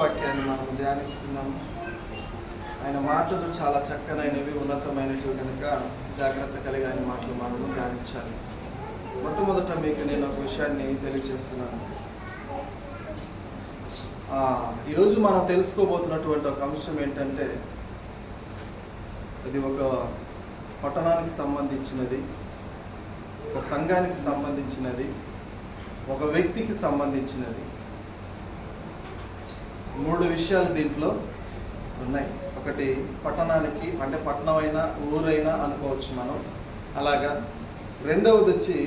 వాక్యాన్ని మనం ధ్యానిస్తున్నాము. ఆయన మాటలు చాలా చక్కనైనవి, ఉన్నతమైనవి కనుక జాగ్రత్త కలిగి ఆయన మాటలు మనము ధ్యానించాలి. మొట్టమొదట మీకు నేను ఒక విషయాన్ని తెలియజేస్తున్నాను. ఈరోజు మనం తెలుసుకోబోతున్నటువంటి ఒక అంశం ఏంటంటే, అది ఒక పట్టణానికి సంబంధించినది, ఒక సంఘానికి సంబంధించినది, ఒక వ్యక్తికి సంబంధించినది. 3 విషయాలు దీంట్లో ఉన్నాయి. ఒకటి పట్టణానికి, అంటే పట్టణమైనా ఊరైనా అనుకోవచ్చు మనం, అలాగా. రెండవది వచ్చి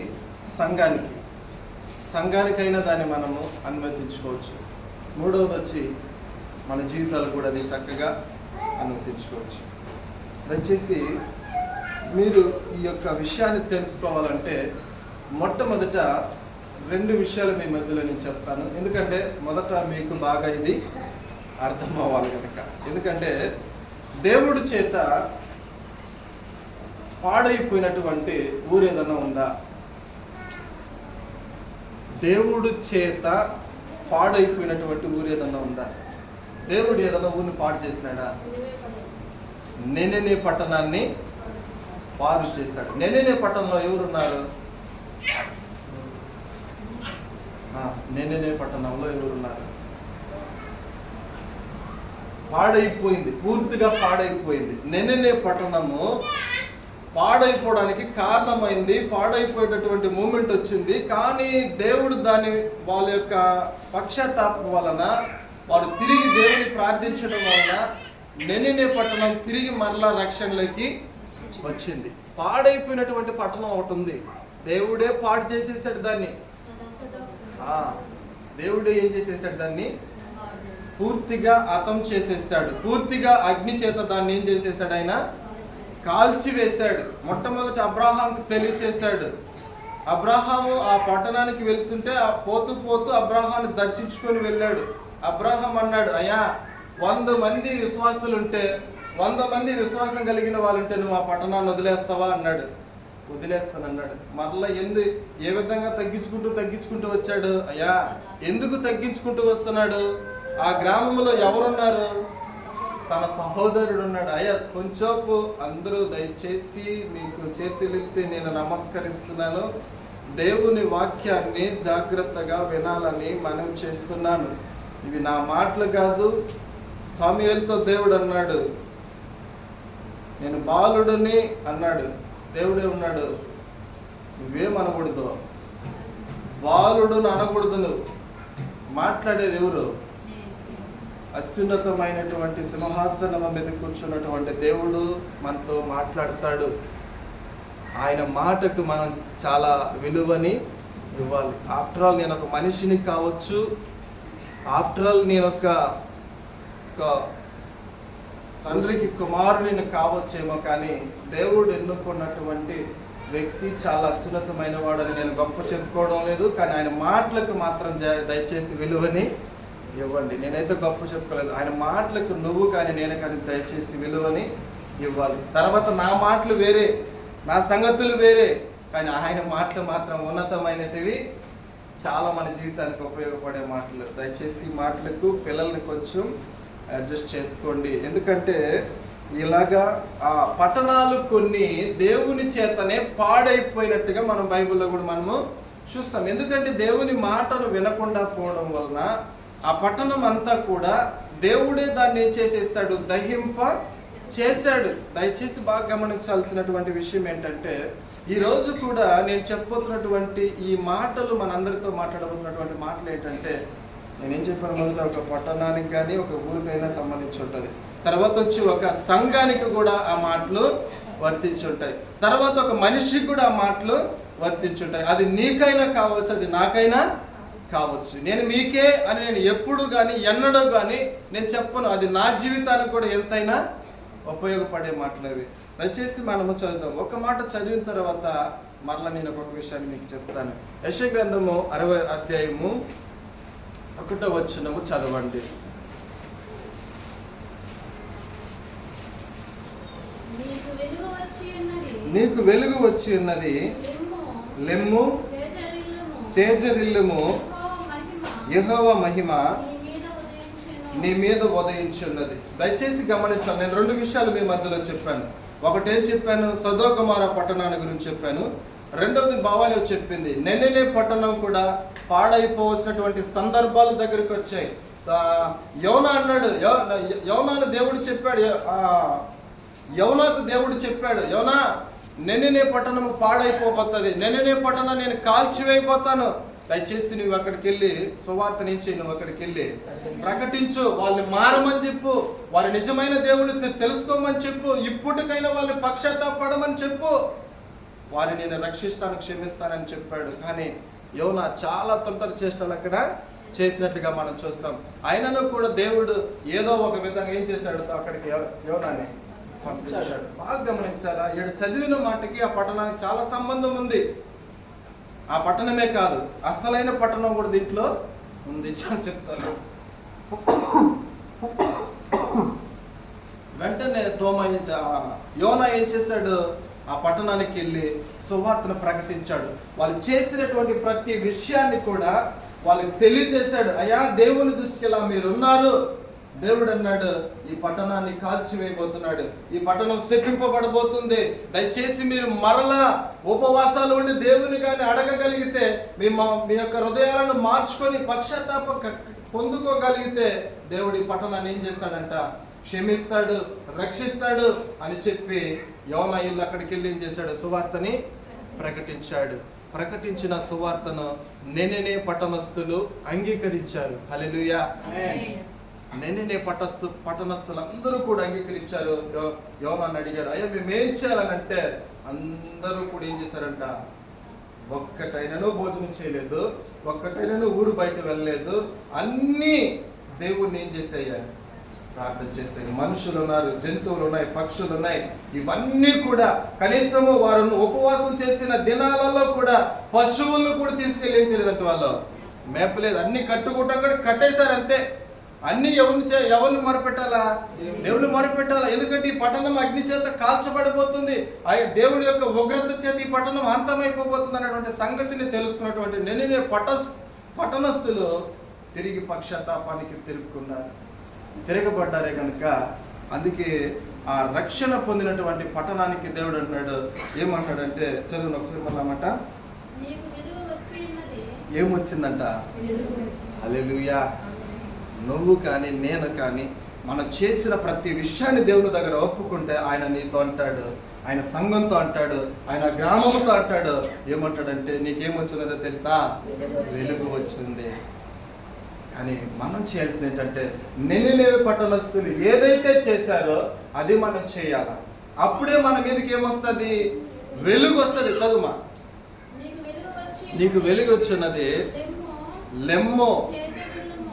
సంఘానికైనా దాన్ని మనము అనుమతించుకోవచ్చు. మూడవది వచ్చి మన జీవితాలు కూడా అది చక్కగా అనుమతించుకోవచ్చు. దయచేసి మీరు ఈ యొక్క విషయాన్ని తెలుసుకోవాలంటే మొట్టమొదట 2 విషయాలు మీ మధ్యలో నేను చెప్తాను. ఎందుకంటే మొదట మీకు బాగా ఇది అర్థం అవ్వాలి కనుక. ఎందుకంటే దేవుడి చేత పాడైపోయినటువంటి ఊరు ఏదైనా ఉందా? దేవుడి చేత పాడైపోయినటువంటి ఊరు ఏదన్నా ఉందా? దేవుడు ఏదైనా ఊరిని పాడు చేసినాడా? నెనెనే పట్టణాన్ని పాడు చేశాడు. నెనెనే పట్టణంలో ఎవరున్నారు? నెనెనే పట్టణంలో ఎవరున్నారు? పాడైపోయింది, పూర్తిగా పాడైపోయింది. నెనెనే పట్టణము పాడైపోవడానికి కారణమైంది, పాడైపోయేటటువంటి మూమెంట్ వచ్చింది. కానీ దేవుడు దాన్ని వాళ్ళ యొక్క పక్షతాపం వలన, వారు తిరిగి దేవుని ప్రార్థించడం వలన నెనెనే పట్టణం తిరిగి మరలా రక్షణలోకి వచ్చింది. పాడైపోయినటువంటి పట్టణం ఒకటి ఉంది, దేవుడే పాడు చేసేసాడు దాన్ని. దేవుడే ఏం చేసేసాడు? దాన్ని పూర్తిగా హతం చేసేసాడు. పూర్తిగా అగ్ని చేత దాన్ని ఏం చేసేసాడు? ఆయన కాల్చివేశాడు. మొట్టమొదటి అబ్రాహాంకు తెలియచేశాడు. అబ్రాహాము ఆ పట్టణానికి వెళ్తుంటే పోతూ పోతూ అబ్రాహాన్ని దర్శించుకొని వెళ్ళాడు. అబ్రాహాం అన్నాడు, అయ్యా 100 మంది విశ్వాసులుంటే, 100 మంది విశ్వాసం కలిగిన వాళ్ళుంటే నువ్వు ఆ పట్టణాన్ని వదిలేస్తావా అన్నాడు. వదిలేస్తానన్నాడు. మరలా ఏ విధంగా తగ్గించుకుంటూ వచ్చాడు? అయ్యా ఎందుకు తగ్గించుకుంటూ వస్తున్నాడు? ఆ గ్రామంలో ఎవరున్నారు? తన సహోదరుడు ఉన్నాడు. అయ్యా కొంచెంపు అందరూ దయచేసి మీకు చేతులెత్తి నేను నమస్కరిస్తున్నాను, దేవుని వాక్యాన్ని జాగ్రత్తగా వినాలని మనవి చేస్తున్నాను. ఇవి నా మాటలు కాదు. సమూయేలుతో దేవుడు అన్నాడు, నేను బాలుడిని అన్నాడు. దేవుడే ఉన్నాడు, నువ్వేమనకూడదు, బాలుడుని అనకూడదు. నువ్వు మాట్లాడేది ఎవరు? అత్యున్నతమైనటువంటి సింహాసనం మీద కూర్చున్నటువంటి దేవుడు మనతో మాట్లాడతాడు. ఆయన మాటకు మనం చాలా విలువని ఇవ్వాలి. ఆఫ్టర్ ఆల్ నేను ఒక మనిషిని కావచ్చు, ఆఫ్టర్ ఆల్ నేను ఒక తండ్రికి కుమారుని కావచ్చేమో, కానీ దేవుడు ఎన్నుకున్నటువంటి వ్యక్తి చాలా అత్యున్నతమైన వాడని నేను గొప్ప చెప్పుకోవడం లేదు. కానీ ఆయన మాటలకు మాత్రం దయచేసి విలువని ఇవ్వండి. నేనైతే గొప్ప చెప్పుకోలేదు. ఆయన మాటలకు నువ్వు కానీ నేను కానీ దయచేసి విలువని ఇవ్వాలి. తర్వాత నా మాటలు వేరే, నా సంగతులు వేరే, కానీ ఆయన మాటలు మాత్రం ఉన్నతమైనటివి, చాలా మన జీవితానికి ఉపయోగపడే మాటలు. దయచేసి మాటలకు పిల్లల్ని కొంచెం అడ్జస్ట్ చేసుకోండి. ఎందుకంటే ఇలాగా ఆ పట్టణాలు కొన్ని దేవుని చేతనే పాడైపోయినట్టుగా మనం బైబిల్లో కూడా మనము చూస్తాం. ఎందుకంటే దేవుని మాటను వినకుండా పోవడం వలన ఆ పట్టణం అంతా కూడా దేవుడే దాన్ని ఏం చేసేస్తాడు? దహింప చేశాడు. దయచేసి బాగా గమనించాల్సినటువంటి విషయం ఏంటంటే, ఈరోజు కూడా నేను చెప్పబోతున్నటువంటి ఈ మాటలు, మనందరితో మాట్లాడబోతున్నటువంటి మాటలు ఏంటంటే, నేనేం చెప్పాను, మొదట ఒక పట్టణానికి కానీ ఒక ఊరికైనా సంబంధించి ఉంటుంది. తర్వాత వచ్చి ఒక సంఘానికి కూడా ఆ మాటలు వర్తించి ఉంటాయి. తర్వాత ఒక మనిషికి కూడా ఆ మాటలు వర్తించుంటాయి. అది నీకైనా కావచ్చు, అది నాకైనా కావచ్చు. నేను మీకే అని నేను ఎప్పుడు కానీ ఎన్నడూ కానీ నేను చెప్పను. అది నా జీవితానికి కూడా ఎంతైనా ఉపయోగపడే మాటలు అవి. దయచేసి మనము చదువుదాం. ఒక మాట చదివిన తర్వాత మరలా నేను ఒక్కొక్క విషయాన్ని మీకు చెప్తాను. యెషయా గ్రంథము 60వ అధ్యాయము 1వ వచనము చదవండి. నీకు వెలుగు వచ్చి ఉన్నది, లెమ్ము, తేజరిల్లుము, యెహోవా మహిమ నీ మీద ఉదయించి ఉన్నది. దయచేసి గమనించాలి. నేను 2 విషయాలు మీ మధ్యలో చెప్పాను. ఒకటేం చెప్పాను, సొదొమ గొమొర్రా పట్టణాన్ని గురించి చెప్పాను. రెండవది భవాని చెప్పింది, నినెవె పట్టణం కూడా పాడైపోవలసినటువంటి సందర్భాల దగ్గరికి వచ్చాయి. యోనా అన్నాడు, యోనాను దేవుడు చెప్పాడు, యోనాకు దేవుడు చెప్పాడు, యోనా నినెవె పట్టణం పాడైపోతుంది, నినెవె పట్టణం నేను కాల్చివేయబోతాను. దయచేసి నువ్వు అక్కడికి వెళ్ళి సువార్త నుంచి నువ్వు అక్కడికి వెళ్ళి ప్రకటించు, వాళ్ళని మారమని చెప్పు, వారి నిజమైన దేవుని తెలుసుకోమని చెప్పు, ఇప్పటికైనా వాళ్ళని పశ్చాత్తాపడమని చెప్పు, వారిని నేను రక్షిస్తాను, క్షమిస్తానని చెప్పాడు. కానీ యోనా చాలా తొందర చేష్టలు అక్కడ చేసినట్టుగా మనం చూస్తాం. అయినను కూడా దేవుడు ఏదో ఒక విధంగా ఏం చేశాడు, అక్కడికి యోనాని పంపించాడు. బాగా గమనించాలా, 7 చదివిన మాటకి ఆ పట్టణానికి చాలా సంబంధం ఉంది. ఆ పట్టణమే కాదు, అసలైన పట్టణం కూడా దీంట్లో ఉంది. చెప్తాను. వెంటనే యోనా ఏం చేశాడు, ఆ పట్టణానికి వెళ్ళి సువార్తను ప్రకటించాడు. వాళ్ళు చేసినటువంటి ప్రతి విషయాన్ని కూడా వాళ్ళకి తెలియజేశాడు. అయ్యా, దేవుని దృష్టికి ఇలా మీరున్నారు. దేవుడు అన్నాడు, ఈ పట్టణాన్ని కాల్చివేయబోతున్నాడు, ఈ పట్టణం శపింపబడబోతుంది. దయచేసి మీరు మరలా ఉపవాసాలు ఉండి దేవుని కానీ అడగగలిగితే, మీ యొక్క హృదయాలను మార్చుకొని పశ్చాత్తాప పొందుకోగలిగితే దేవుడు ఈ పట్టణాన్ని ఏం చేస్తాడంట, క్షమిస్తాడు, రక్షిస్తాడు అని చెప్పి యోనా ఇల్లు అక్కడికి వెళ్ళి ఏం చేశాడు, సువార్తని ప్రకటించాడు. ప్రకటించిన సువార్తను నినెవె పట్టణస్థులు అంగీకరించారు. హల్లెలూయా. నినెవె పట్టణస్థులు అందరూ కూడా అంగీకరించారు. యోనాను అడిగారు, అయ్యా మేమేం చేయాలనంటే అందరూ కూడా ఏం చేశారంట, ఒక్కటైనను భోజనం చేయలేదు, ఒక్కటైనను ఊరు బయట వెళ్ళలేదు, అన్నీ దేవుణ్ణి ఏం చేసేయాలి, ప్రార్థన చేస్తాయి. మనుషులు ఉన్నారు, జంతువులు ఉన్నాయి, పక్షులు ఉన్నాయి, ఇవన్నీ కూడా కనీసము వారు ఉపవాసం చేసిన దినాలలో కూడా పశువులను కూడా తీసుకెళ్ళి ఏం చేయలేదంటే వాళ్ళు మేపలేదు, అన్ని కట్టుకుంటా కట్టేశారు అంతే. అన్ని ఎవరిని మొరపెట్టాలా, దేవుని మొరపెట్టాలా. ఎందుకంటే ఈ పట్టణం అగ్ని చేత కాల్చబడిపోతుంది, దేవుడి యొక్క ఉగ్రత చేత ఈ పట్టణం అంతమైపోతుంది అన్నటువంటి సంగతిని తెలుసుకున్నటువంటి నినెవె పట్టణస్థులు తిరిగి పశ్చాత్తాపానికి తిరగబడ్డారే కనుక, అందుకే ఆ రక్షణ పొందినటువంటి పట్టణానికి దేవుడు అంటున్నాడు, ఏమంటాడంటే, చదువు ఒకసారి మళ్ళమాట, ఏమొచ్చిందంట, హల్లెలూయా. నువ్వు కానీ నేను కానీ మనం చేసిన ప్రతి విషయాన్ని దేవుని దగ్గర ఒప్పుకుంటే ఆయన నీతో అంటాడు, ఆయన సంఘంతో అంటాడు, ఆయన గ్రామంతో అంటాడు. ఏమంటాడంటే, నీకేమొచ్చినదో తెలుసా, వెలుగు వచ్చింది. కానీ మనం చేయాల్సింది ఏంటంటే, నినెవె పట్టణస్థులు ఏదైతే చేశారో అది మనం చేయాలి. అప్పుడే మన మీదకి ఏమొస్తుంది, వెలుగు వస్తుంది. చదువుమా, నీకు వెలుగు వచ్చినది, లెమ్మో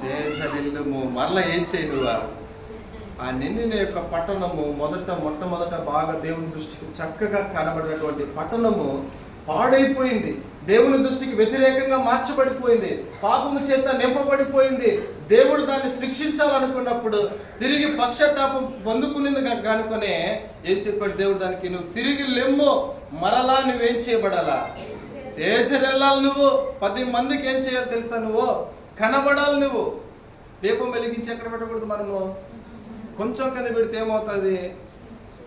తేజరిల్లుము. మరలా ఏం చేయి, నువ్వు ఆ నినెవె యొక్క పట్టణము మొట్టమొదట బాగా దేవుని దృష్టికి చక్కగా కనబడినటువంటి పట్టణము పాడైపోయింది, దేవుని దృష్టికి వ్యతిరేకంగా మార్చబడిపోయింది, పాపము చేత నింపబడిపోయింది. దేవుడు దాన్ని శిక్షించాలనుకున్నప్పుడు తిరిగి పశ్చాత్తాపం పొందుకునేది కనుకనే ఏం చెప్పాడు దేవుడు దానికి, నువ్వు తిరిగి లెమ్ము, మరలా నువ్వేం చేయబడాలా, తేజరెళ్ళాలి. నువ్వు 10 మందికి ఏం చేయాలి తెలుసా, నువ్వు కనబడాలి. నువ్వు దీపం వెలిగించి ఎక్కడ పెట్టకూడదు, మనము కొంచెం కింద పెడితే ఏమవుతుంది,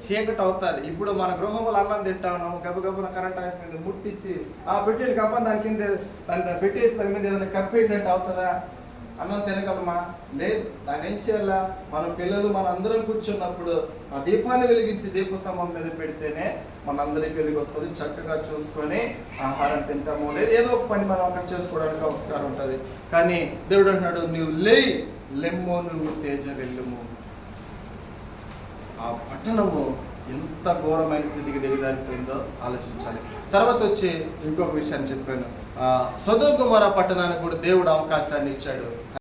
చీకటి అవుతుంది. ఇప్పుడు మన గృహంలో అన్నం తింటా ఉన్నాము, గబగబున కరెంట్ అయిపోయింది, ముట్టించి పెట్టిన కప్పని దాని కింద పెట్టేసి దాని మీద ఏదైనా కప్పేటట్టు అవుతుందా, అన్నం తినగలమా, లేదు. దాన్ని ఏం చేయాలా, మన పిల్లలు మన అందరం కూర్చున్నప్పుడు ఆ దీపాన్ని వెలిగించి దీపస్తంభం మీద పెడితేనే మనందరికి వెలిగి వస్తుంది. చక్కగా చూసుకొని ఆహారం తింటాము, లేదు ఏదో ఒక పని మనం అక్కడ చేసుకోవడానికి అవసరం ఉంటుంది. కానీ దేవుడు అంటున్నాడు, నువ్వు లెమ్ము, నువ్వు తేజరెల్లుము. ఆ పట్టణము ఎంత ఘోరమైన స్థితికి దిగజారిపోయిందో ఆలోచించాలి. తర్వాత వచ్చి ఇంకొక విషయాన్ని చెప్పాను, సొదొమ గొమొర్రా పట్టణానికి కూడా దేవుడు అవకాశాన్ని ఇచ్చాడు.